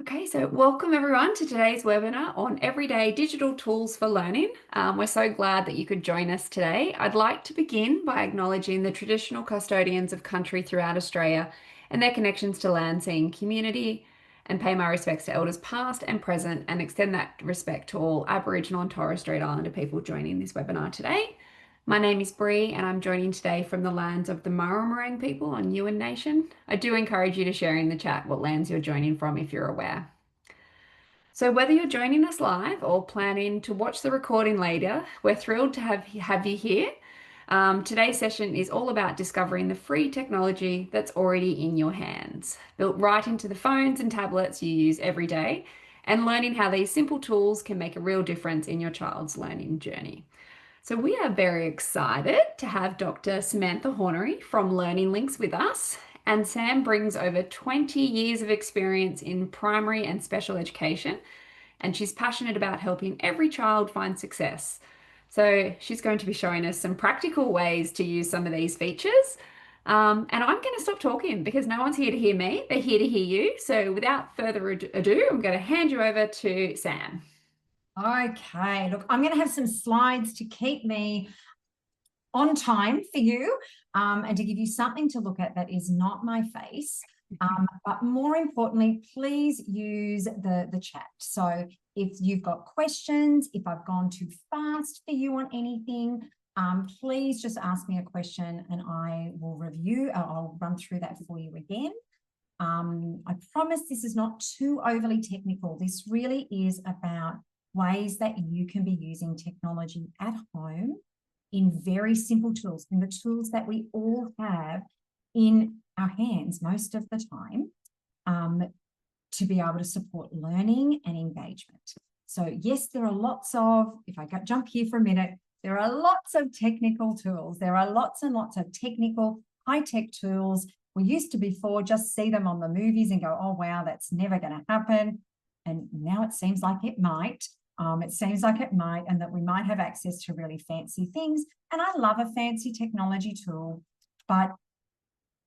Okay, so welcome everyone to today's webinar on everyday digital tools for learning. We're so glad that you could join us today. I'd like to begin by acknowledging the traditional custodians of country throughout Australia and their connections to land, sea, and community, and pay my respects to elders past and present, and extend that respect to all Aboriginal and Torres Strait Islander people joining this webinar today. My name is Bree, and I'm joining today from the lands of the Murrumarang people on Yuin Nation. I do encourage you to share in the chat what lands you're joining from if you're aware. So whether you're joining us live or planning to watch the recording later, we're thrilled to have you here. Today's session is all about discovering the free technology that's already in your hands, built right into the phones and tablets you use every day, and learning how these simple tools can make a real difference in your child's learning journey. So we are very excited to have Dr. Samantha Hornery from Learning Links with us. And Sam brings over 20 years of experience in primary and special education, and she's passionate about helping every child find success. So she's going to be showing us some practical ways to use some of these features. And I'm going to stop talking because no one's here to hear me, they're here to hear you. So without further ado, I'm going to hand you over to Sam. Okay, look, I'm going to have some slides to keep me on time for you and to give you something to look at that is not my face. But more importantly, please use the chat. So if you've got questions, if I've gone too fast for you on anything, please just ask me a question and I will review. I'll run through that for you again. I promise this is not too overly technical. This really is about ways that you can be using technology at home in very simple tools, in the tools that we all have in our hands most of the time, to be able to support learning and engagement. So yes, there are lots of, if I jump here for a minute, there are lots of technical tools. There are lots and lots of technical high-tech tools. We used to before just see them on the movies and go, oh, wow, that's never going to happen. And now it seems like it might. And that we might have access to really fancy things. And I love a fancy technology tool. But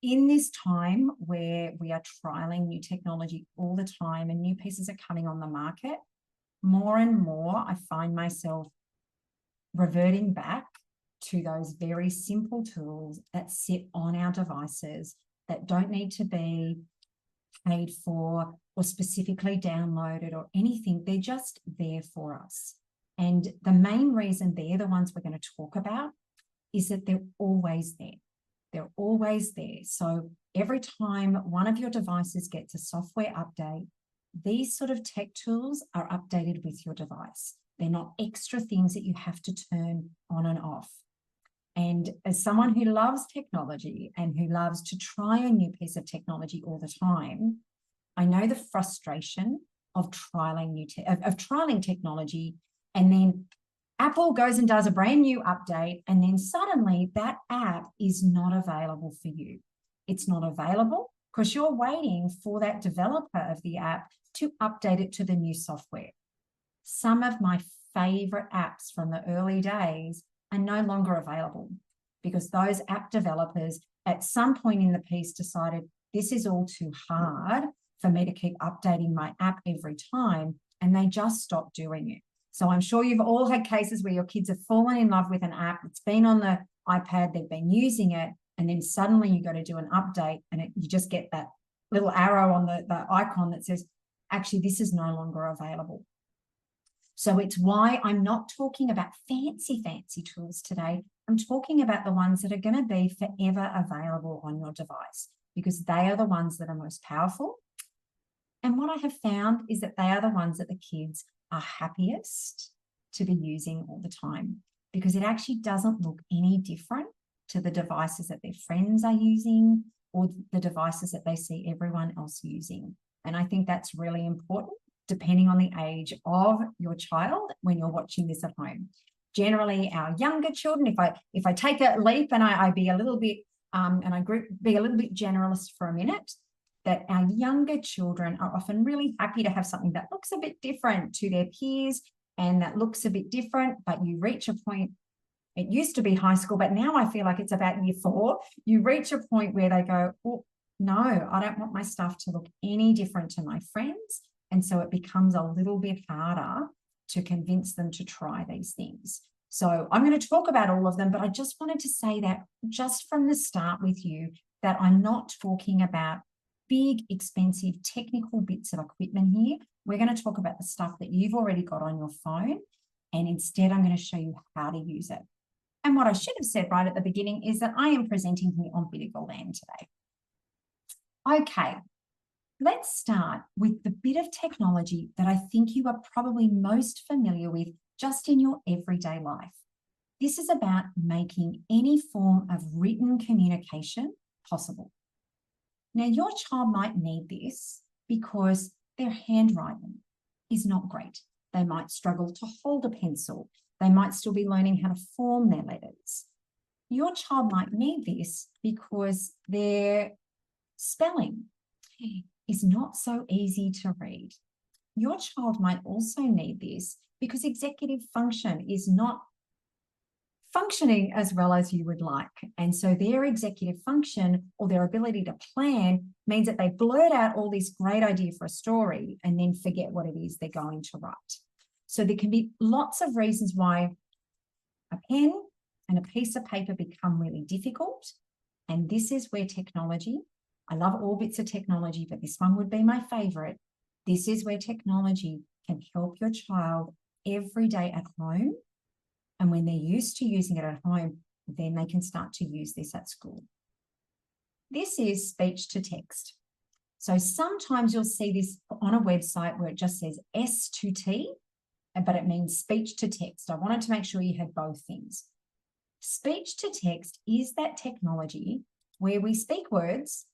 in this time where we are trialing new technology all the time and new pieces are coming on the market, more and more I find myself reverting back to those very simple tools that sit on our devices that don't need to be paid for or specifically downloaded or anything. They're just there for us. And the main reason they're the ones we're going to talk about is that they're always there. They're always there. So every time one of your devices gets a software update, these sort of tech tools are updated with your device. They're not extra things that you have to turn on and off. And as someone who loves technology and who loves to try a new piece of technology all the time, I know the frustration of trialing trialing technology, and then Apple goes and does a brand new update, and then suddenly that app is not available for you. It's not available because you're waiting for that developer of the app to update it to the new software. Some of my favorite apps from the early days are no longer available because those app developers at some point in the piece decided this is all too hard for me to keep updating my app every time, and they just stopped doing it. So I'm sure you've all had cases where your kids have fallen in love with an app. It's been on the iPad, they've been using it, and then suddenly you got to do an update and you just get that little arrow on the icon that says, actually, this is no longer available. So it's why I'm not talking about fancy tools today. I'm talking about the ones that are going to be forever available on your device because they are the ones that are most powerful. And what I have found is that they are the ones that the kids are happiest to be using all the time because it actually doesn't look any different to the devices that their friends are using or the devices that they see everyone else using. And I think that's really important depending on the age of your child when you're watching this at home. Generally, our younger children, if I take a leap and I be a little bit be a little bit generalist for a minute, that our younger children are often really happy to have something that looks a bit different to their peers and that looks a bit different, but you reach a point, it used to be high school, but now I feel like it's about year 4, you reach a point where they go, oh, no, I don't want my stuff to look any different to my friends. And so it becomes a little bit harder to convince them to try these things. So I'm going to talk about all of them, but I just wanted to say that just from the start with you, that I'm not talking about big, expensive technical bits of equipment here. We're going to talk about the stuff that you've already got on your phone, and instead I'm going to show you how to use it. And what I should have said right at the beginning is that I am presenting here on Biddigal land today. Okay, let's start with the bit of technology that I think you are probably most familiar with just in your everyday life. This is about making any form of written communication possible. Now, your child might need this because their handwriting is not great. They might struggle to hold a pencil. They might still be learning how to form their letters. Your child might need this because their spelling is not so easy to read. Your child might also need this because executive function is not functioning as well as you would like. And so their executive function or their ability to plan means that they blurt out all this great idea for a story and then forget what it is they're going to write. So there can be lots of reasons why a pen and a piece of paper become really difficult. And this is where technology, I love all bits of technology, but this one would be my favorite. This is where technology can help your child every day at home. And when they're used to using it at home, then they can start to use this at school. This is speech to text. So sometimes you'll see this on a website where it just says S to T, but it means speech to text. I wanted to make sure you had both things. Speech to text is that technology where we speak words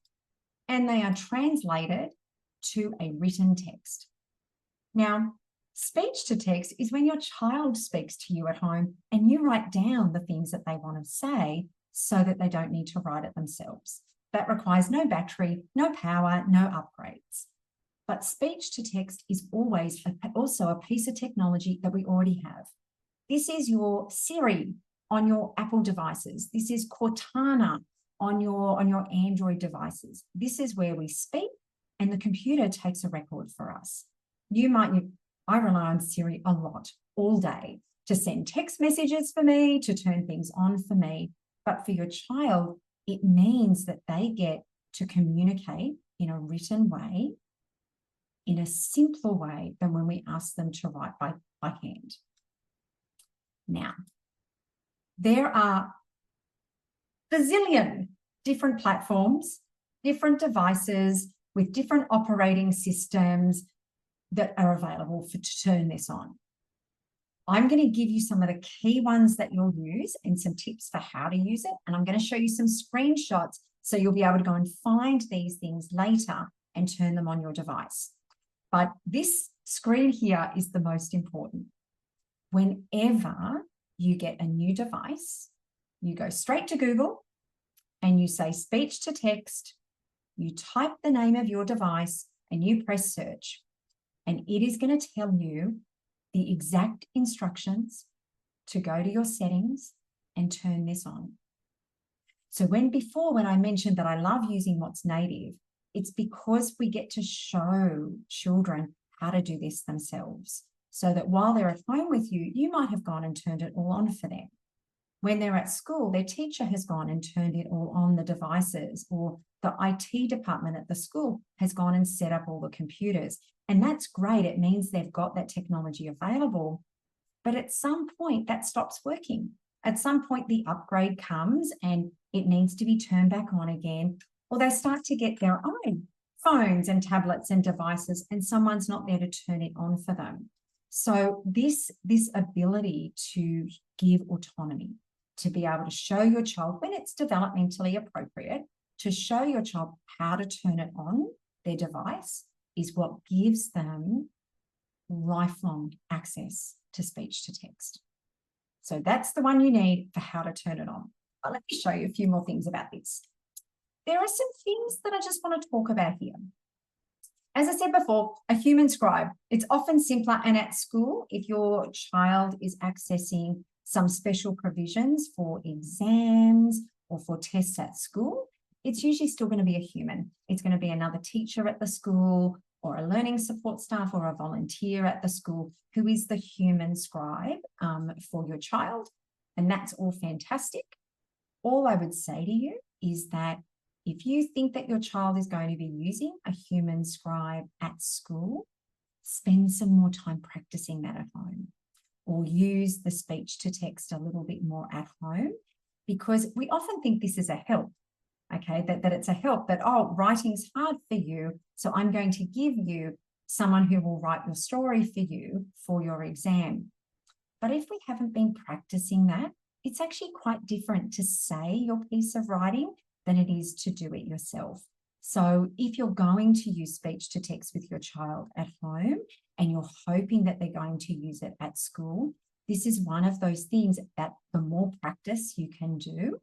and they are translated to a written text. Now, speech to text is when your child speaks to you at home and you write down the things that they want to say so that they don't need to write it themselves. That requires no battery, no power, no upgrades. But speech to text is always also a piece of technology that we already have. This is your Siri on your Apple devices. This is Cortana on your Android devices. This is where we speak and the computer takes a record for us. I rely on Siri a lot, all day, to send text messages for me, to turn things on for me. But for your child, it means that they get to communicate in a written way, in a simpler way than when we ask them to write by hand. Now, there are bazillion different platforms, different devices with different operating systems that are available to turn this on. I'm going to give you some of the key ones that you'll use and some tips for how to use it. And I'm going to show you some screenshots so you'll be able to go and find these things later and turn them on your device. But this screen here is the most important. Whenever you get a new device, you go straight to Google and you say speech to text, you type the name of your device and you press search. And it is going to tell you the exact instructions to go to your settings and turn this on. So when I mentioned that I love using what's native, it's because we get to show children how to do this themselves, so that while they're at home with you, you might have gone and turned it all on for them. When they're at school, their teacher has gone and turned it all on the devices, or the IT department at the school has gone and set up all the computers. And that's great. It means they've got that technology available. But at some point, that stops working. At some point, the upgrade comes and it needs to be turned back on again, or they start to get their own phones and tablets and devices, and someone's not there to turn it on for them. So this ability to give autonomy, to be able to show your child when it's developmentally appropriate, to show your child how to turn it on, their device, is what gives them lifelong access to speech to text. So that's the one you need for how to turn it on. But let me show you a few more things about this. There are some things that I just want to talk about here. As I said before, a human scribe, it's often simpler, and at school, if your child is accessing some special provisions for exams or for tests at school, it's usually still going to be a human. It's going to be another teacher at the school, or a learning support staff or a volunteer at the school who is the human scribe for your child. And that's all fantastic. All I would say to you is that if you think that your child is going to be using a human scribe at school, spend some more time practicing that at home, or use the speech to text a little bit more at home, because we often think this is a help, okay, that it's a help, that, oh, writing's hard for you, so I'm going to give you someone who will write your story for you for your exam. But if we haven't been practicing that, it's actually quite different to say your piece of writing than it is to do it yourself. So if you're going to use speech to text with your child at home and you're hoping that they're going to use it at school, this is one of those things that the more practice you can do,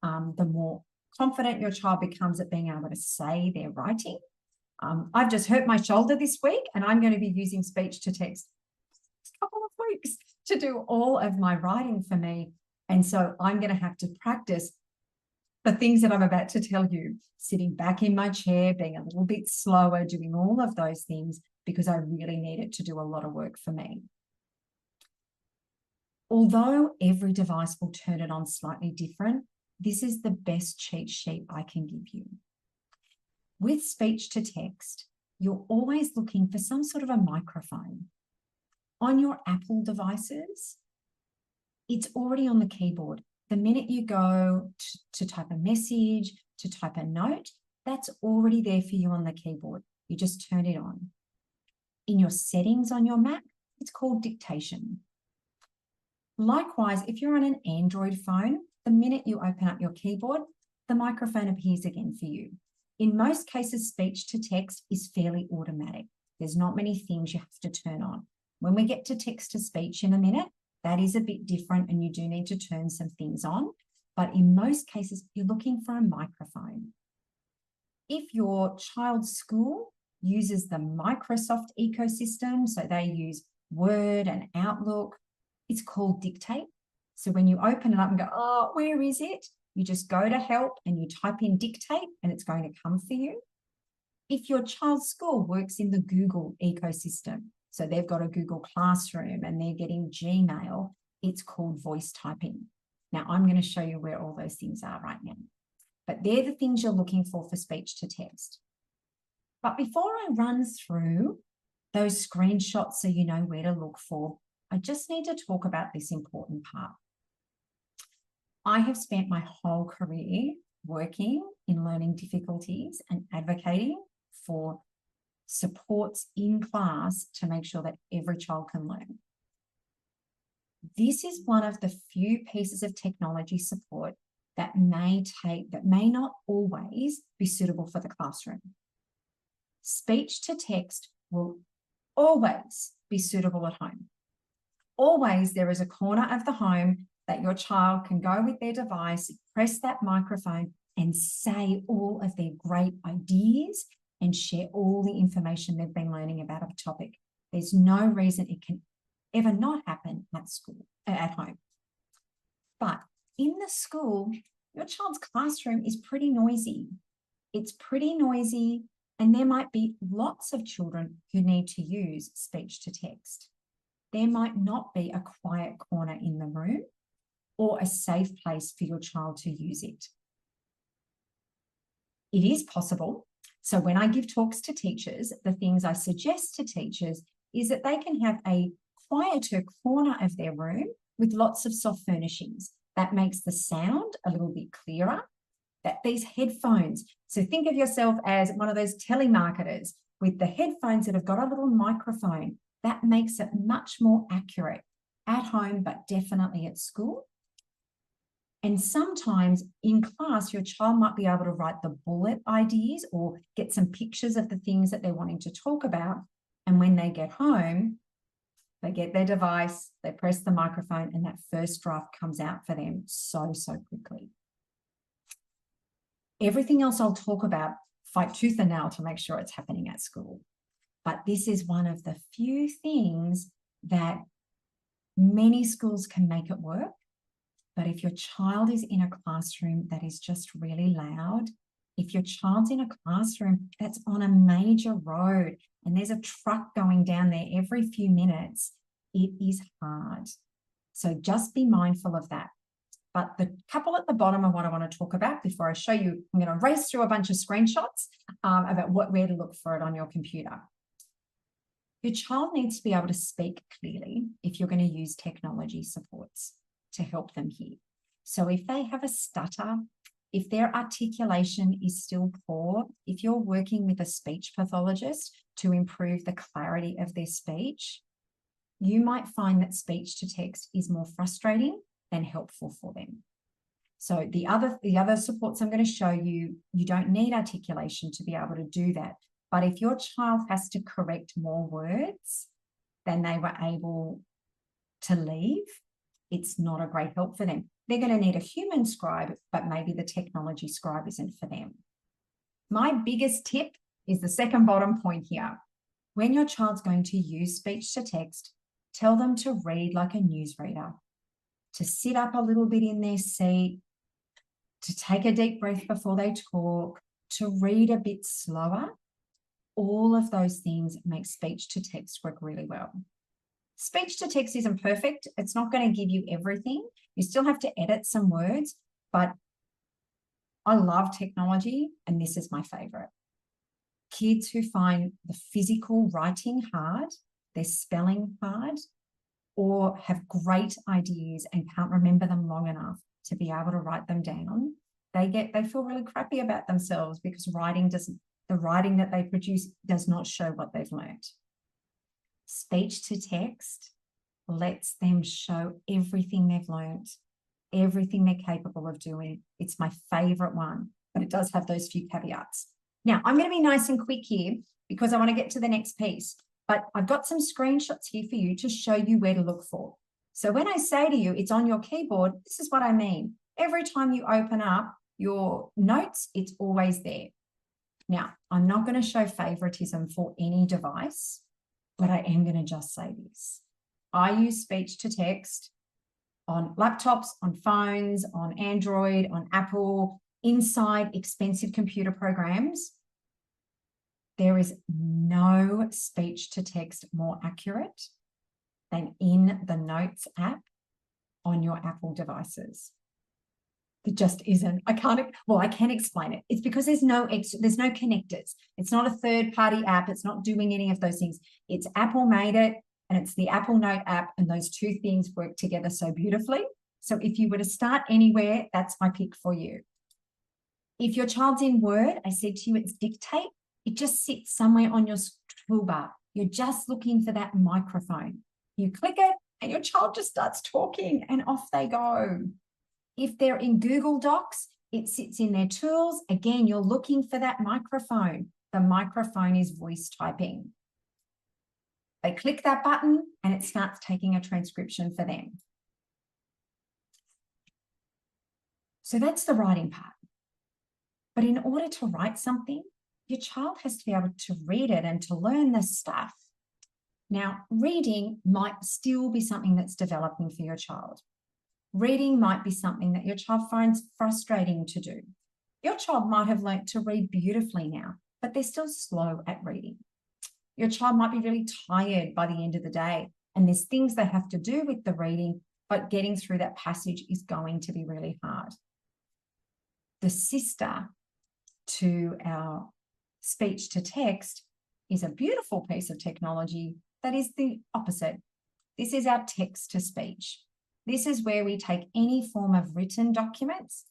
the more confident your child becomes at being able to say their writing. I've just hurt my shoulder this week and I'm going to be using speech to text a couple of weeks to do all of my writing for me. And so I'm going to have to practice the things that I'm about to tell you, sitting back in my chair, being a little bit slower, doing all of those things, because I really need it to do a lot of work for me. Although every device will turn it on slightly different, this is the best cheat sheet I can give you. With speech to text, you're always looking for some sort of a microphone. On your Apple devices, it's already on the keyboard. The minute you go to type a message, to type a note, that's already there for you on the keyboard. You just turn it on. In your settings on your Mac, it's called dictation. Likewise, if you're on an Android phone, the minute you open up your keyboard, the microphone appears again for you. In most cases, speech to text is fairly automatic. There's not many things you have to turn on. When we get to text to speech in a minute, that is a bit different and you do need to turn some things on. But in most cases, you're looking for a microphone. If your child's school uses the Microsoft ecosystem, so they use Word and Outlook, it's called Dictate. So when you open it up and go, oh, where is it? You just go to help and you type in Dictate and it's going to come for you. If your child's school works in the Google ecosystem, so they've got a Google Classroom and they're getting Gmail, it's called voice typing. Now, I'm going to show you where all those things are right now. But they're the things you're looking for speech to text. But before I run through those screenshots so you know where to look for, I just need to talk about this important part. I have spent my whole career working in learning difficulties and advocating for supports in class to make sure that every child can learn. This is one of the few pieces of technology support that may not always be suitable for the classroom. Speech to text will always be suitable at home. Always there is a corner of the home that your child can go with their device, press that microphone and say all of their great ideas and share all the information they've been learning about a topic. There's no reason it can ever not happen at school, at home. But in the school, your child's classroom is pretty noisy. It's pretty noisy, and there might be lots of children who need to use speech to text. There might not be a quiet corner in the room or a safe place for your child to use it. It is possible. So when I give talks to teachers, the things I suggest to teachers is that they can have a quieter corner of their room with lots of soft furnishings. That makes the sound a little bit clearer. That these headphones, so think of yourself as one of those telemarketers with the headphones that have got a little microphone. That makes it much more accurate at home, but definitely at school. And sometimes in class, your child might be able to write the bullet ideas or get some pictures of the things that they're wanting to talk about. And when they get home, they get their device, they press the microphone, and that first draft comes out for them so quickly. Everything else I'll talk about, fight tooth and nail to make sure it's happening at school. But this is one of the few things that many schools can make it work. But if your child is in a classroom that is just really loud, If your child's in a classroom that's on a major road and there's a truck going down there every few minutes, it is hard. So just be mindful of that. But the couple at the bottom are what I want to talk about before I show you. I'm going to race through a bunch of screenshots about where to look for it on your computer. Your child needs to be able to speak clearly if you're going to use technology supports to help them hear. So if they have a stutter, if their articulation is still poor, if you're working with a speech pathologist to improve the clarity of their speech, you might find that speech to text is more frustrating than helpful for them. So the other supports I'm going to show you, you don't need articulation to be able to do that. But if your child has to correct more words than they were able to leave, it's not a great help for them. They're going to need a human scribe, but maybe the technology scribe isn't for them. My biggest tip is the second bottom point here. When your child's going to use speech to text, tell them to read like a newsreader, to sit up a little bit in their seat, to take a deep breath before they talk, to read a bit slower. All of those things make speech to text work really well. Speech to text isn't perfect. It's not going to give you everything. You still have to edit some words, but I love technology, and this is my favorite. Kids who find the physical writing hard, their spelling hard, or have great ideas and can't remember them long enough to be able to write them down, they feel really crappy about themselves because the writing that they produce does not show what they've learned. Speech to text lets them show everything they've learned, everything they're capable of doing. It's my favorite one, but it does have those few caveats. Now, I'm going to be nice and quick here because I want to get to the next piece, but I've got some screenshots here for you to show you where to look for. So when I say to you, it's on your keyboard, this is what I mean. Every time you open up your notes, it's always there. Now, I'm not going to show favoritism for any device, but I am going to just say this. I use speech to text on laptops, on phones, on Android, on Apple, inside expensive computer programs. There is no speech to text more accurate than in the Notes app on your Apple devices. It just isn't. I can explain it. It's because there's no connectors. It's not a third-party app. It's not doing any of those things. It's Apple made it, and it's the Apple Note app, and those two things work together so beautifully. So if you were to start anywhere, that's my pick for you. If your child's in Word, I said to you it's dictate. It just sits somewhere on your toolbar. You're just looking for that microphone. You click it, and your child just starts talking, and off they go. If they're in Google Docs, it sits in their tools. Again, you're looking for that microphone. The microphone is voice typing. They click that button and it starts taking a transcription for them. So that's the writing part. But in order to write something, your child has to be able to read it and to learn this stuff. Now, reading might still be something that's developing for your child. Reading might be something that your child finds frustrating to do. Your child might have learnt to read beautifully now, but they're still slow at reading. Your child might be really tired by the end of the day, and there's things they have to do with the reading, but getting through that passage is going to be really hard. The sister to our speech to text is a beautiful piece of technology that is the opposite. This is our text to speech. This is where we take any form of written documents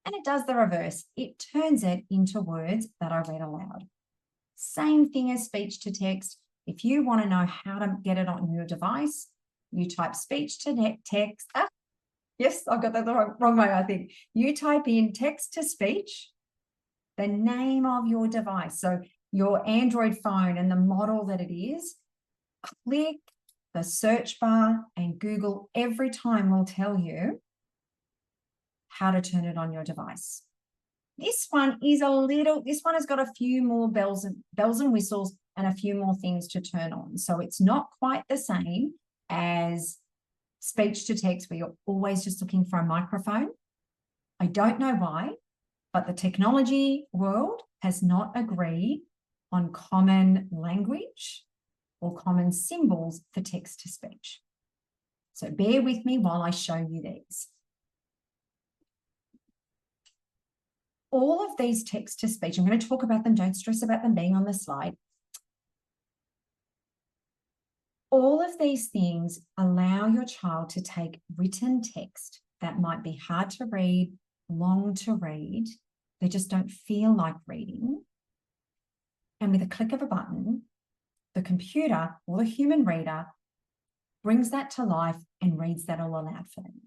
and it does the reverse. It turns it into words that are read aloud. Same thing as speech to text. If you want to know how to get it on your device, you type speech to text. Yes, I've got that the wrong way, I think. You type in text to speech, the name of your device. So your Android phone and the model that it is, click the search bar, and Google every time will tell you how to turn it on your device. This one has got a few more bells and whistles and a few more things to turn on. So it's not quite the same as speech to text where you're always just looking for a microphone. I don't know why, but the technology world has not agreed on common language or common symbols for text to speech. So bear with me while I show you these. All of these text to speech, I'm going to talk about them, don't stress about them being on the slide. All of these things allow your child to take written text that might be hard to read, long to read, they just don't feel like reading. And with a click of a button, the computer or the human reader brings that to life and reads that all aloud for them.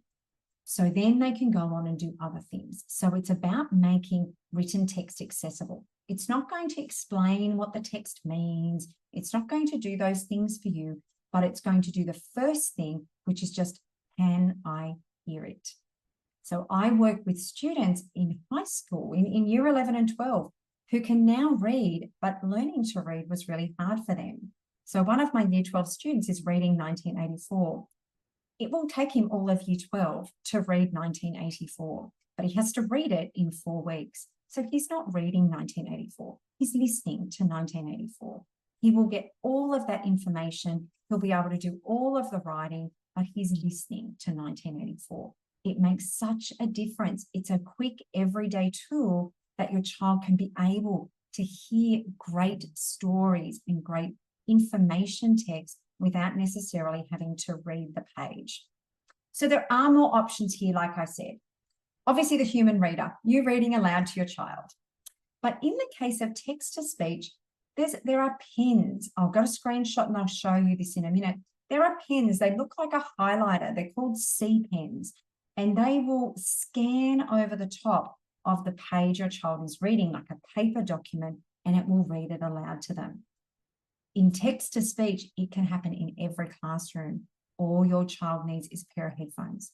So then they can go on and do other things. So it's about making written text accessible. It's not going to explain what the text means. It's not going to do those things for you, but it's going to do the first thing, which is just, can I hear it? So I work with students in high school, in year 11 and 12, who can now read, but learning to read was really hard for them. So one of my year 12 students is reading 1984. It will take him all of year 12 to read 1984, but he has to read it in 4 weeks. So he's not reading 1984, he's listening to 1984. He will get all of that information. He'll be able to do all of the writing, but he's listening to 1984. It makes such a difference. It's a quick everyday tool that your child can be able to hear great stories and great information text without necessarily having to read the page. So there are more options here, like I said. Obviously, the human reader, you reading aloud to your child. But in the case of text to speech, there are pens. I've got a screenshot and I'll show you this in a minute. There are pens. They look like a highlighter. They're called C pens, and they will scan over the top of the page your child is reading, like a paper document, and it will read it aloud to them. In text to speech, it can happen in every classroom. All your child needs is a pair of headphones.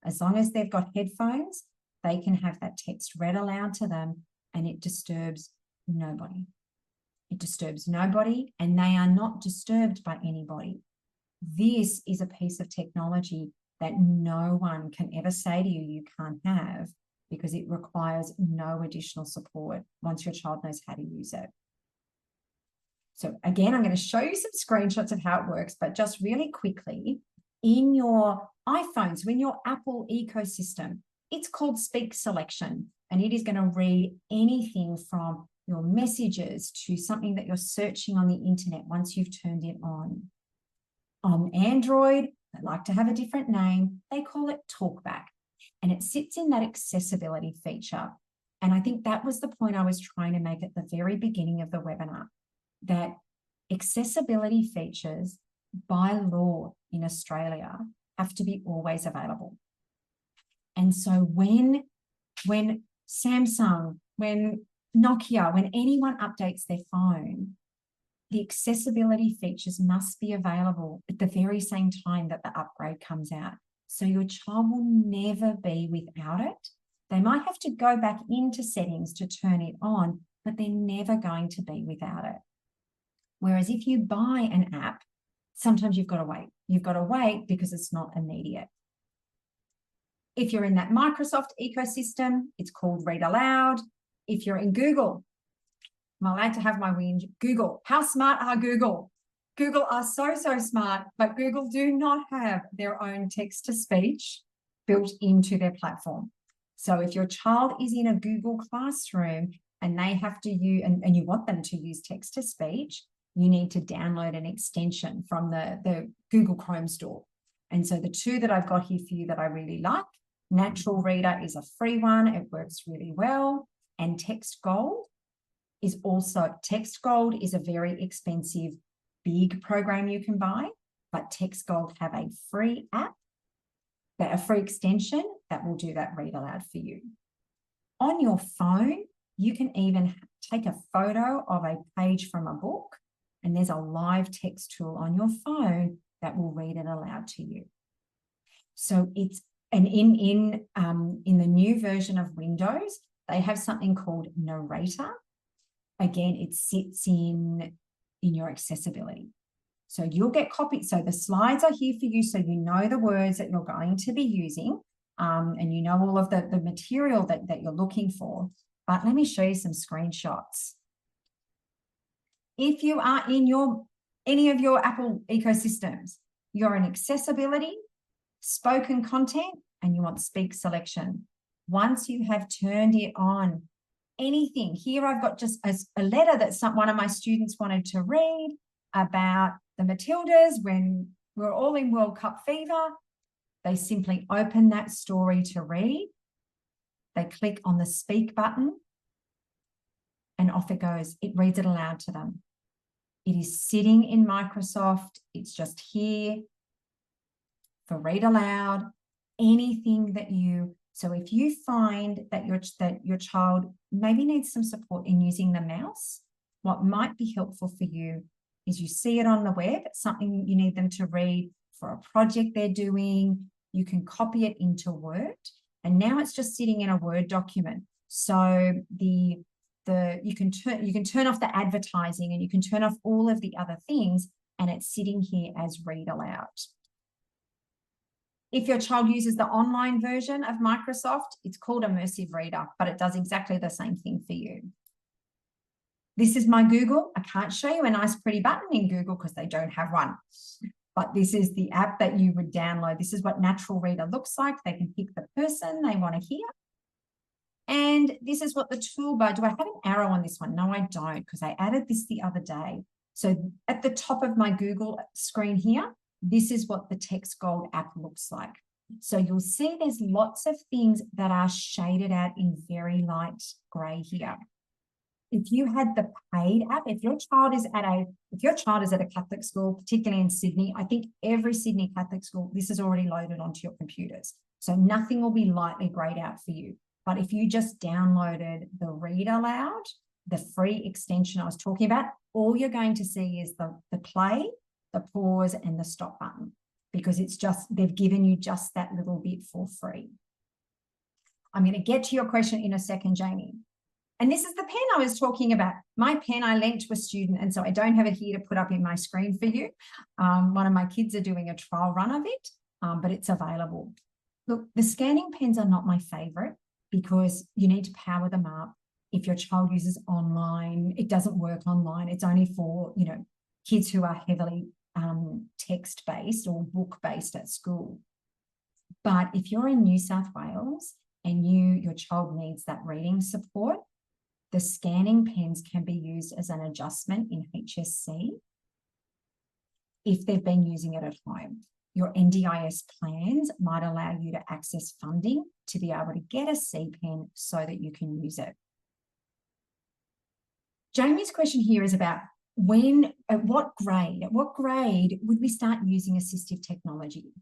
As long as they've got headphones, they can have that text read aloud to them, and it disturbs nobody. It disturbs nobody, and they are not disturbed by anybody. This is a piece of technology that no one can ever say to you you can't have, because it requires no additional support once your child knows how to use it. So again, I'm going to show you some screenshots of how it works, but just really quickly, in your iPhone, so in your Apple ecosystem, it's called Speak Selection, and it is going to read anything from your messages to something that you're searching on the internet once you've turned it on. On Android, they like to have a different name. They call it Talkback, and it sits in that accessibility feature. And I think that was the point I was trying to make at the very beginning of the webinar, that accessibility features by law in Australia have to be always available. And so when Samsung, when Nokia, when anyone updates their phone, the accessibility features must be available at the very same time that the upgrade comes out. So your child will never be without it. They might have to go back into settings to turn it on, but they're never going to be without it. Whereas if you buy an app, sometimes you've got to wait. You've got to wait because it's not immediate. If you're in that Microsoft ecosystem, it's called Read Aloud. If you're in Google, I'm allowed to have my whinge. Google, how smart are Google? Google are so smart, but Google do not have their own text-to-speech built into their platform. So if your child is in a Google classroom and they have to use, and you want them to use text-to-speech, you need to download an extension from the Google Chrome store. And so the two that I've got here for you that I really like, Natural Reader is a free one. It works really well. And Text Gold is also, Text Gold is a very expensive, big program you can buy, but Text Gold have a free app, a free extension that will do that read aloud for you. On your phone, you can even take a photo of a page from a book, and there's a live text tool on your phone that will read it aloud to you. So it's, and in the new version of Windows, they have something called Narrator. Again, it sits in your accessibility. So you'll get copies. So the slides are here for you, so you know the words that you're going to be using, and you know all of the material that you're looking for. But let me show you some screenshots. If you are in any of your Apple ecosystems, you're in accessibility, spoken content, and you want speak selection. Once you have turned it on, anything. Here I've got just a letter that one of my students wanted to read about the Matildas when we're all in World Cup fever. They simply open that story to read. They click on the speak button and off it goes. It reads it aloud to them. It is sitting in Microsoft. It's just here for read aloud, anything that so if you find that your child maybe needs some support in using the mouse, what might be helpful for you is you see it on the web, it's something you need them to read for a project they're doing, you can copy it into Word, and now it's just sitting in a Word document. So you can turn off the advertising and you can turn off all of the other things, and it's sitting here as read aloud. If your child uses the online version of Microsoft, it's called Immersive Reader, but it does exactly the same thing for you. This is my Google. I can't show you a nice pretty button in Google because they don't have one. But this is the app that you would download. This is what Natural Reader looks like. They can pick the person they want to hear. And this is what the toolbar, do I have an arrow on this one? No, I don't, because I added this the other day. So at the top of my Google screen here, this is what the Text Gold app looks like. So you'll see there's lots of things that are shaded out in very light gray here. If you had the paid app, if your child is at a Catholic school, particularly in Sydney, I think every Sydney Catholic school, this is already loaded onto your computers. So nothing will be lightly grayed out for you. But if you just downloaded the Read Aloud, the free extension I was talking about, all you're going to see is the play, the pause, and the stop button, because they've given you just that little bit for free. I'm going to get to your question in a second, Jamie. And this is the pen I was talking about. My pen I lent to a student, and so I don't have it here to put up in my screen for you. One of my kids are doing a trial run of it, but it's available. Look, the scanning pens are not my favorite because you need to power them up. If your child uses online, it doesn't work online. It's only for, kids who are heavily text-based or book-based at school. But if you're in New South Wales and your child needs that reading support, the scanning pens can be used as an adjustment in HSC if they've been using it at home. Your NDIS plans might allow you to access funding to be able to get a C pen so that you can use it. Jamie's question here is about at what grade would we start using assistive technology?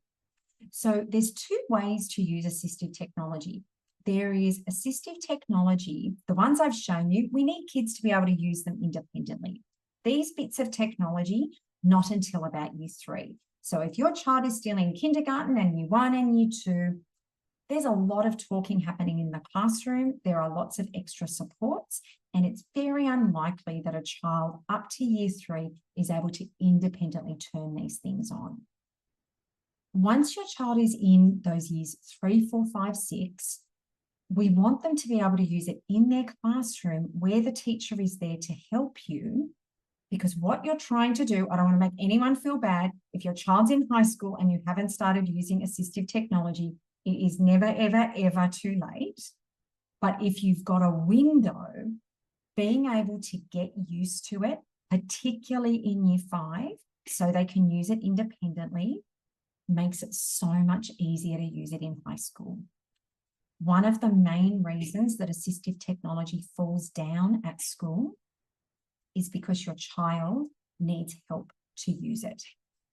So there's two ways to use assistive technology. There is assistive technology, the ones I've shown you, we need kids to be able to use them independently. These bits of technology, not until about year 3. So if your child is still in kindergarten and year 1 and year 2, there's a lot of talking happening in the classroom. There are lots of extra supports, and it's very unlikely that a child up to year 3 is able to independently turn these things on. Once your child is in those years 3, 4, 5, 6, we want them to be able to use it in their classroom where the teacher is there to help you, because what you're trying to do, I don't want to make anyone feel bad. If your child's in high school and you haven't started using assistive technology, it is never, ever, ever too late. But if you've got a window, being able to get used to it, particularly in year 5, so they can use it independently, makes it so much easier to use it in high school. One of the main reasons that assistive technology falls down at school is because your child needs help to use it.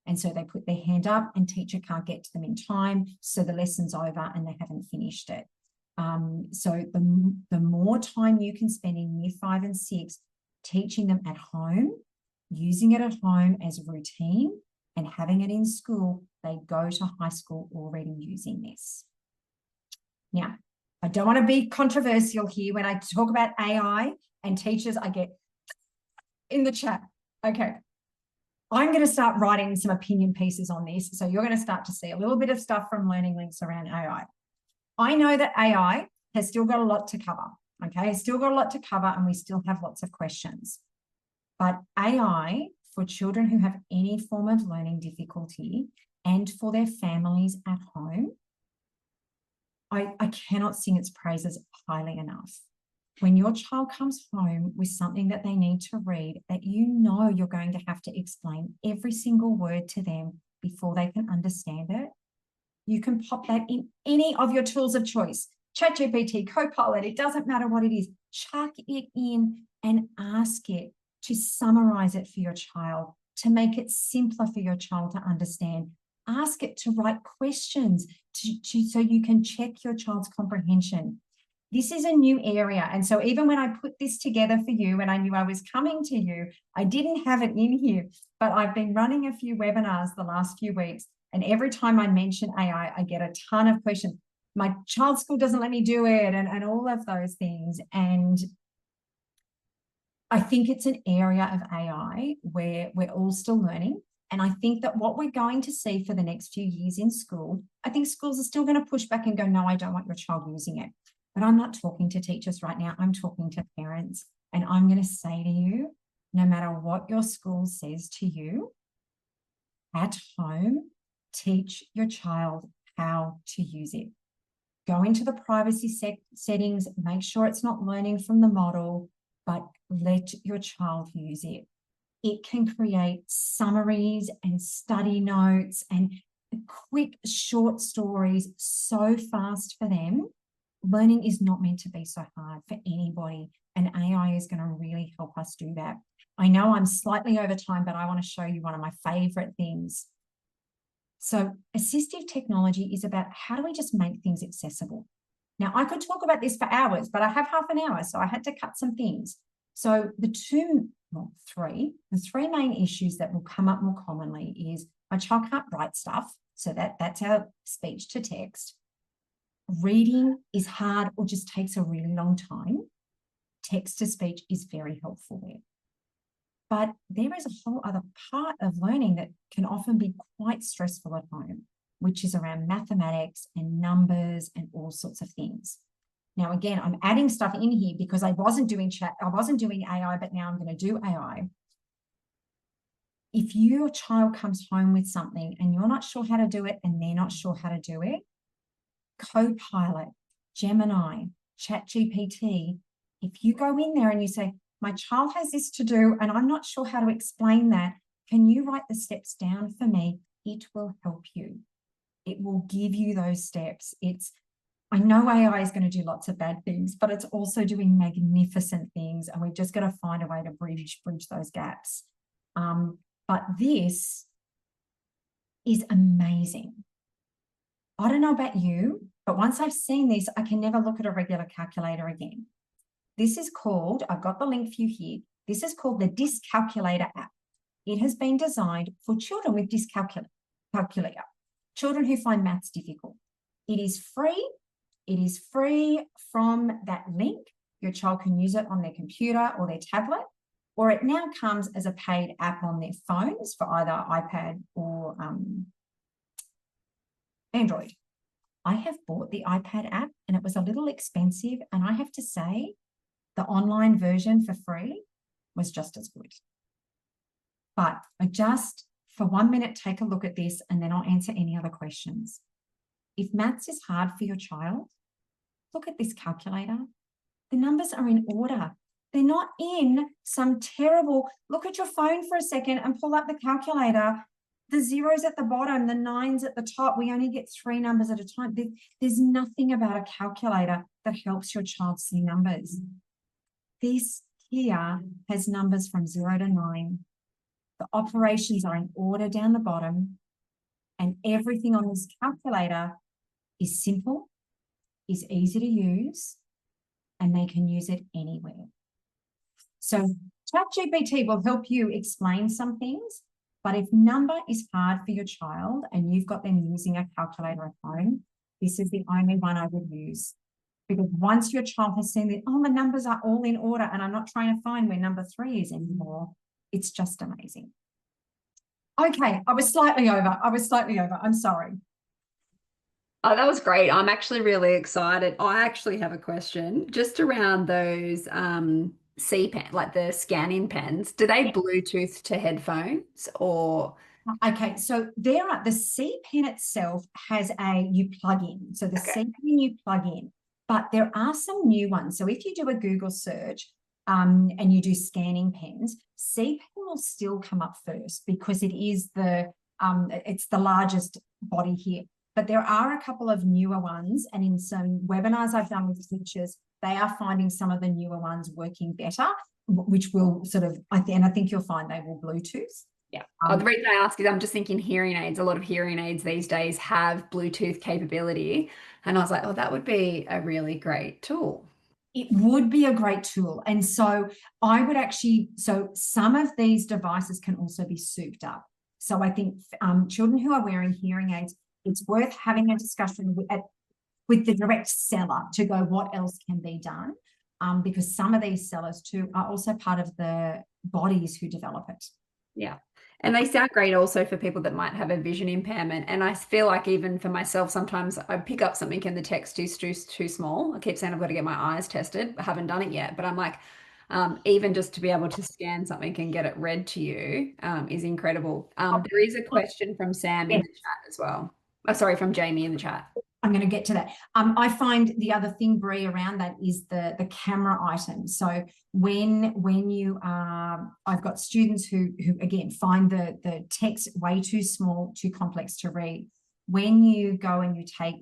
And so they put their hand up and teacher can't get to them in time, so the lesson's over and they haven't finished it. So the more time you can spend in year 5 and 6 teaching them at home, using it at home as a routine and having it in school, they go to high school already using this. Now, I don't want to be controversial here. When I talk about AI and teachers, I get in the chat. Okay. I'm going to start writing some opinion pieces on this. So you're going to start to see a little bit of stuff from Learning Links around AI. I know that AI has still got a lot to cover. Okay, I still got a lot to cover and we still have lots of questions. But AI for children who have any form of learning difficulty and for their families at home, I cannot sing its praises highly enough. When your child comes home with something that they need to read, that you know you're going to have to explain every single word to them before they can understand it, you can pop that in any of your tools of choice. ChatGPT, Copilot, it doesn't matter what it is. Chuck it in and ask it to summarize it for your child, to make it simpler for your child to understand. Ask it to write questions so you can check your child's comprehension. This is a new area. And so even when I put this together for you and I knew I was coming to you, I didn't have it in here, but I've been running a few webinars the last few weeks. And every time I mention AI, I get a ton of questions. My child's school doesn't let me do it and all of those things. And I think it's an area of AI where we're all still learning. And I think that what we're going to see for the next few years in school, I think schools are still going to push back and go, no, I don't want your child using it. But I'm not talking to teachers right now. I'm talking to parents. And I'm going to say to you, no matter what your school says to you, at home, teach your child how to use it. Go into the privacy settings, make sure it's not learning from the model, but let your child use it. It can create summaries and study notes and quick short stories so fast for them. Learning is not meant to be so hard for anybody, and AI is going to really help us do that. I know I'm slightly over time, but I want to show you one of my favorite things. So assistive technology is about how do we just make things accessible? Now, I could talk about this for hours, but I have half an hour, so I had to cut some things. So the three main issues that will come up more commonly is my child can't write stuff, so that's our speech to text. Reading is hard or just takes a really long time. Text to speech is very helpful there. But there is a whole other part of learning that can often be quite stressful at home, which is around mathematics and numbers and all sorts of things. Now, again, I'm adding stuff in here because I wasn't doing AI, but now I'm going to do AI. If your child comes home with something and you're not sure how to do it and they're not sure how to do it, Copilot, Gemini, ChatGPT, if you go in there and you say, my child has this to do and I'm not sure how to explain that, can you write the steps down for me? It will help you. It will give you those steps. I know AI is going to do lots of bad things, but it's also doing magnificent things, and we've just got to find a way to bridge those gaps. But this is amazing. I don't know about you, but once I've seen this, I can never look at a regular calculator again. This is called, I've got the link for you here, this is called the Dyscalculator app. It has been designed for children with dyscalculia, children who find maths difficult. It is free. It is free from that link. Your child can use it on their computer or their tablet, or it now comes as a paid app on their phones for either iPad or Android. I have bought the iPad app and it was a little expensive, and I have to say the online version for free was just as good. But I just, for 1 minute, take a look at this and then I'll answer any other questions. If maths is hard for your child, look at this calculator. The numbers are in order. They're not in some terrible, look at your phone for a second and pull up the calculator. The zeros at the bottom, the nines at the top, we only get 3 numbers at a time. There's nothing about a calculator that helps your child see numbers. This here has numbers from 0 to 9. The operations are in order down the bottom, and everything on this calculator is simple, is easy to use, and they can use it anywhere. So ChatGPT will help you explain some things, but if number is hard for your child and you've got them using a calculator at home, this is the only one I would use. Because once your child has seen that, oh, my numbers are all in order and I'm not trying to find where number 3 is anymore, it's just amazing. Okay, I was slightly over. I'm sorry. Oh, that was great. I'm actually really excited. I actually have a question just around those C pen, like the scanning pens. Do they Bluetooth to headphones or Okay, so there are the C pen itself has you plug in. So the okay. C pen you plug in, but there are some new ones. So if you do a Google search and you do scanning pens, C pen will still come up first because it's the largest body here. But there are a couple of newer ones, and in some webinars I've done with teachers, they are finding some of the newer ones working better, which will and I think you'll find they will Bluetooth. Yeah. Oh, Um, the reason I ask is I'm just thinking hearing aids. A lot of hearing aids these days have Bluetooth capability. And I was like, oh, that would be a really great tool. It would be a great tool. And so so some of these devices can also be souped up. So I think children who are wearing hearing aids, it's worth having a discussion with the direct seller to go what else can be done. Because some of these sellers too are also part of the bodies who develop it. Yeah. And they sound great also for people that might have a vision impairment. And I feel like even for myself, sometimes I pick up something and the text is too small. I keep saying I've got to get my eyes tested. I haven't done it yet, but I'm like, even just to be able to scan something and get it read to you is incredible. There is a question from Sam in Yes. the chat as well. Oh, sorry, from Jamie in the chat. I'm going to get to that. I find the other thing, Brie, around that is the camera item. So when you are, I've got students who again find the text way too small, too complex to read. When you go and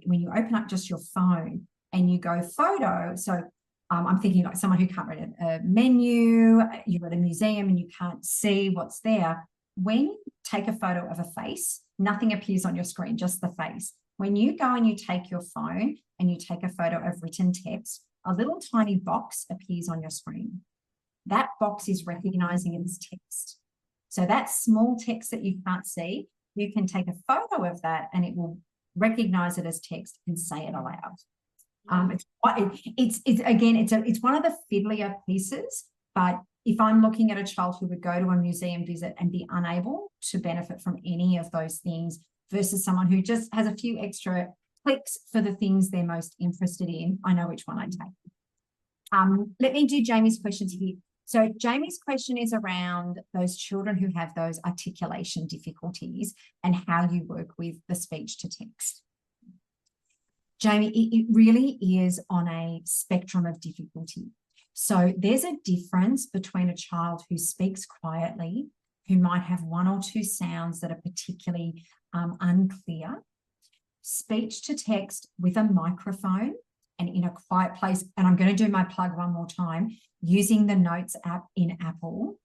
when you open up just your phone and you go photo, so I'm thinking like someone who can't read a menu, you're at a museum and you can't see what's there. When you take a photo of a face, nothing appears on your screen, just the face. When you go and you take your phone and you take a photo of written text, a little tiny box appears on your screen. That box is recognizing it as text. So that small text that you can't see, you can take a photo of that and it will recognize it as text and say it aloud. It's one of the fiddlier pieces, but if I'm looking at a child who would go to a museum visit and be unable to benefit from any of those things versus someone who just has a few extra clicks for the things they're most interested in, I know which one I take. Let me do Jamie's questions here. So Jamie's question is around those children who have those articulation difficulties and how you work with the speech to text. Jamie, it really is on a spectrum of difficulty. So there's a difference between a child who speaks quietly, who might have one or two sounds that are particularly unclear, speech to text with a microphone and in a quiet place. And I'm going to do my plug one more time, using the Notes app in Apple.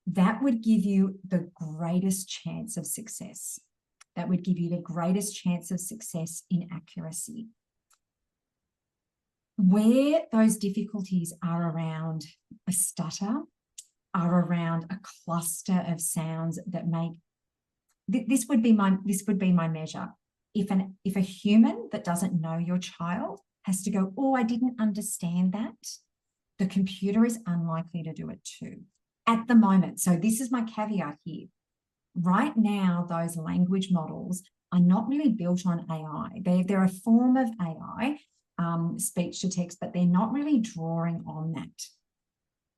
That would give you the greatest chance of success. That would give you the greatest chance of success in accuracy. Where those difficulties are around a stutter, are around a cluster of sounds that make this would be my measure. If a human that doesn't know your child has to go, oh, I didn't understand that, the computer is unlikely to do it too at the moment. So this is my caveat here. Right now, those language models are not really built on AI. They're a form of AI, speech to text, but they're not really drawing on that.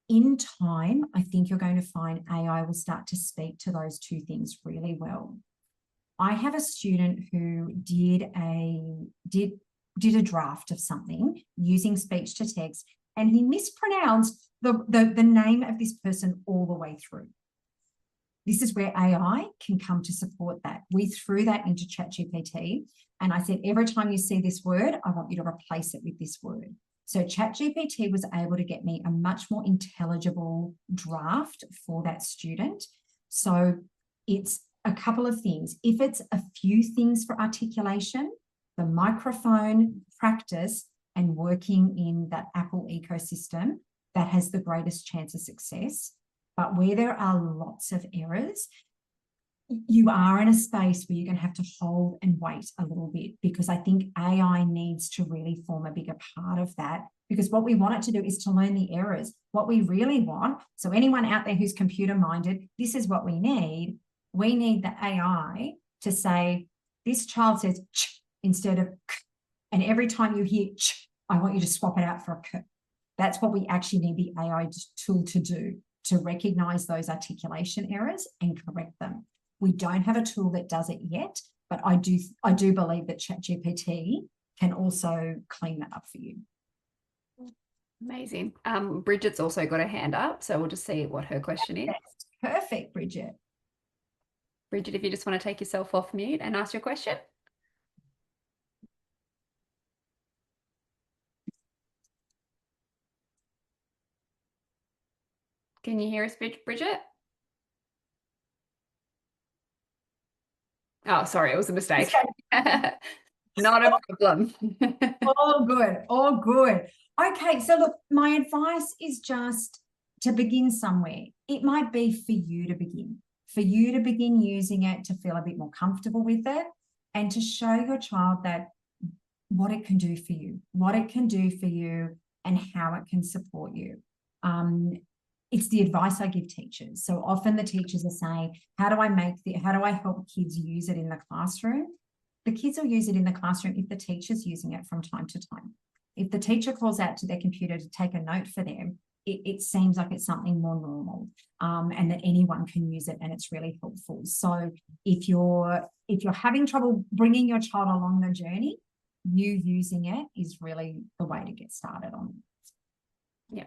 In time, I think you're going to find AI will start to speak to those two things really well. I have a student who did a draft of something using speech to text, and he mispronounced the name of this person all the way through. This is where AI can come to support that. We threw that into ChatGPT, and I said, every time you see this word, I want you to replace it with this word. So ChatGPT was able to get me a much more intelligible draft for that student. So it's a couple of things. If it's a few things for articulation, the microphone practice and working in that Apple ecosystem, that has the greatest chance of success. But where there are lots of errors, you are in a space where you're going to have to hold and wait a little bit, because I think AI needs to really form a bigger part of that, because what we want it to do is to learn the errors. What we really want, so anyone out there who's computer minded, this is what we need. We need the AI to say, this child says ch instead of k, And every time you hear ch, I want you to swap it out for a k. That's what we actually need the AI tool to do, to recognize those articulation errors and correct them. We don't have a tool that does it yet, but I do believe that ChatGPT can also clean that up for you. Amazing. Bridget's also got a hand up, so we'll just see what her question is. Perfect, Bridget. Bridget, if you just want to take yourself off mute and ask your question. Can you hear us, Bridget? Oh, sorry, it was a mistake. Not a problem. All good, all good. Okay, so look, my advice is just to begin somewhere. It might be for you to begin using it to feel a bit more comfortable with it and to show your child that what it can do for you, and how it can support you. It's the advice I give teachers. So often the teachers are saying, how do I help kids use it in the classroom? The kids will use it in the classroom if the teacher's using it from time to time. If the teacher calls out to their computer to take a note for them, it seems like it's something more normal, and that anyone can use it and it's really helpful. So if you're having trouble bringing your child along the journey, you using it is really the way to get started on it. Yeah.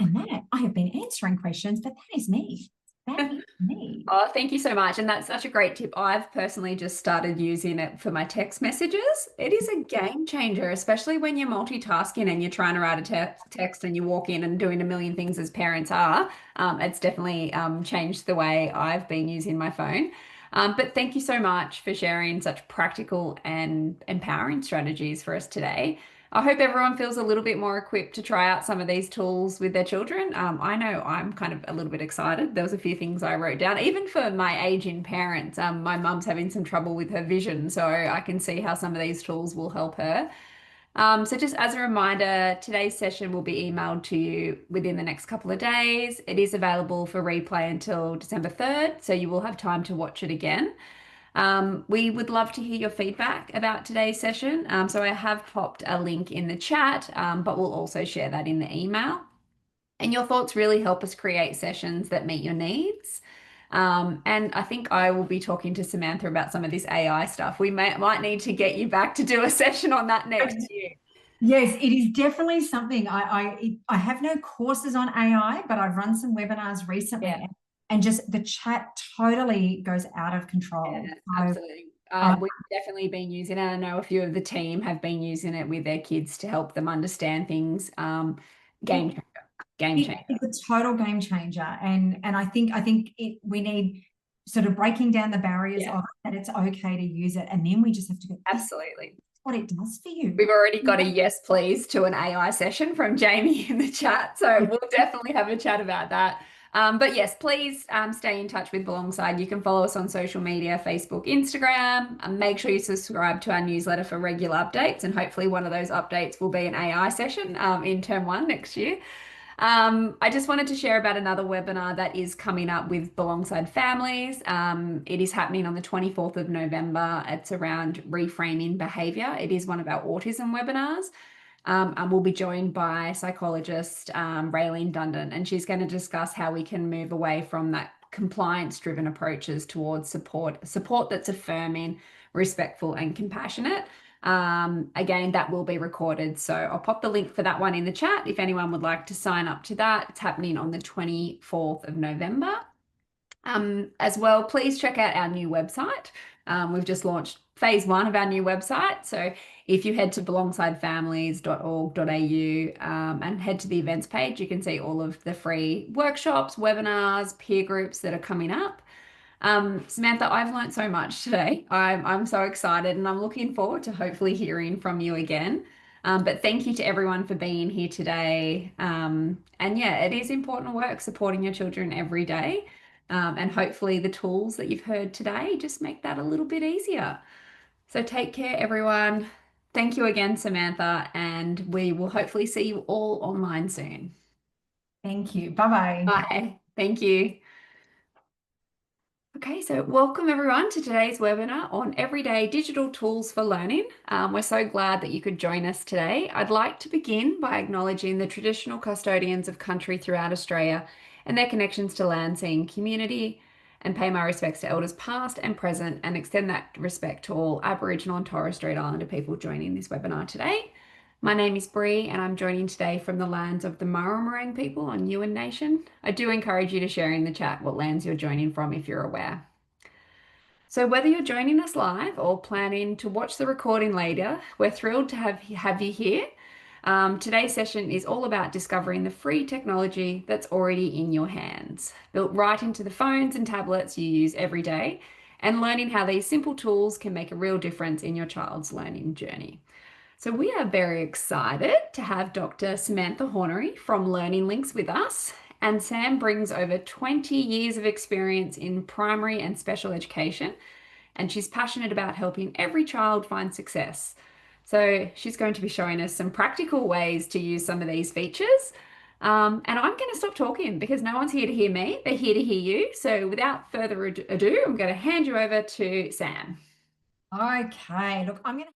And that, I have been answering questions, but that is me. That is me. Oh, thank you so much. And that's such a great tip. I've personally just started using it for my text messages. It is a game changer, especially when you're multitasking and you're trying to write a text and you walk in and doing a million things as parents are. It's definitely changed the way I've been using my phone. But thank you so much for sharing such practical and empowering strategies for us today. I hope everyone feels a little bit more equipped to try out some of these tools with their children. I know I'm kind of a little bit excited. There was a few things I wrote down, even for my aging parents. My mum's having some trouble with her vision, so I can see how some of these tools will help her. So just as a reminder, today's session will be emailed to you within the next couple of days. It is available for replay until December 3rd, so you will have time to watch it again. We would love to hear your feedback about today's session. So I have popped a link in the chat, but we'll also share that in the email. And your thoughts really help us create sessions that meet your needs. And I think I will be talking to Samantha about some of this AI stuff. We might need to get you back to do a session on that next year. Yes, it is definitely something. I have no courses on AI, but I've run some webinars recently, Yeah. and just the chat totally goes out of control. Yeah, So, absolutely. uh, We've definitely been using it. I know a few of the team have been using it with their kids to help them understand things. Game it, changer, game changer. it's a total game changer, and I think we need sort of breaking down the barriers Yeah, of that it's okay to use it, and then we just have to go, this is absolutely. what it does for you. We've already got a yes, please to an AI session from Jamie in the chat. So we'll definitely have a chat about that. But yes, please stay in touch with Belongside. You can follow us on social media, Facebook, Instagram. Make sure you subscribe to our newsletter for regular updates. And hopefully one of those updates will be an AI session in term 1 next year. I just wanted to share about another webinar that is coming up with Belongside Families. It is happening on the 24th of November. It's around reframing behaviour. It is one of our autism webinars. And we'll be joined by psychologist Raylene Dundon, and she's going to discuss how we can move away from that compliance-driven approaches towards support that's affirming, respectful, and compassionate. Again, that will be recorded. So I'll pop the link for that one in the chat if anyone would like to sign up to that. It's happening on the 24th of November. As well, please check out our new website. We've just launched phase 1 of our new website. So if you head to belongsidefamilies.org.au and head to the events page, you can see all of the free workshops, webinars, peer groups that are coming up. Samantha, I've learned so much today. I'm so excited and I'm looking forward to hopefully hearing from you again. But thank you to everyone for being here today. And yeah, it is important work supporting your children every day. And hopefully the tools that you've heard today just make that a little bit easier. So take care, everyone. Thank you again, Samantha, and we will hopefully see you all online soon. Thank you. Bye-bye. Bye. Thank you. Okay, so welcome everyone to today's webinar on everyday digital tools for learning. We're so glad that you could join us today. I'd like to begin by acknowledging the traditional custodians of country throughout Australia and their connections to land, sea and community, and pay my respects to elders past and present, and extend that respect to all Aboriginal and Torres Strait Islander people joining this webinar today. My name is Bree, and I'm joining today from the lands of the Murrumbidgee people on Yuin Nation. I do encourage you to share in the chat what lands you're joining from if you're aware. So whether you're joining us live or planning to watch the recording later, we're thrilled to have you here. Today's session is all about discovering the free technology that's already in your hands, built right into the phones and tablets you use every day, and learning how these simple tools can make a real difference in your child's learning journey. So we are very excited to have Dr. Samantha Hornery from Learning Links with us. And Sam brings over 20 years of experience in primary and special education, and she's passionate about helping every child find success. So she's going to be showing us some practical ways to use some of these features. And I'm going to stop talking because no one's here to hear me. They're here to hear you. So without further ado, I'm going to hand you over to Sam. Okay, look, I'm going to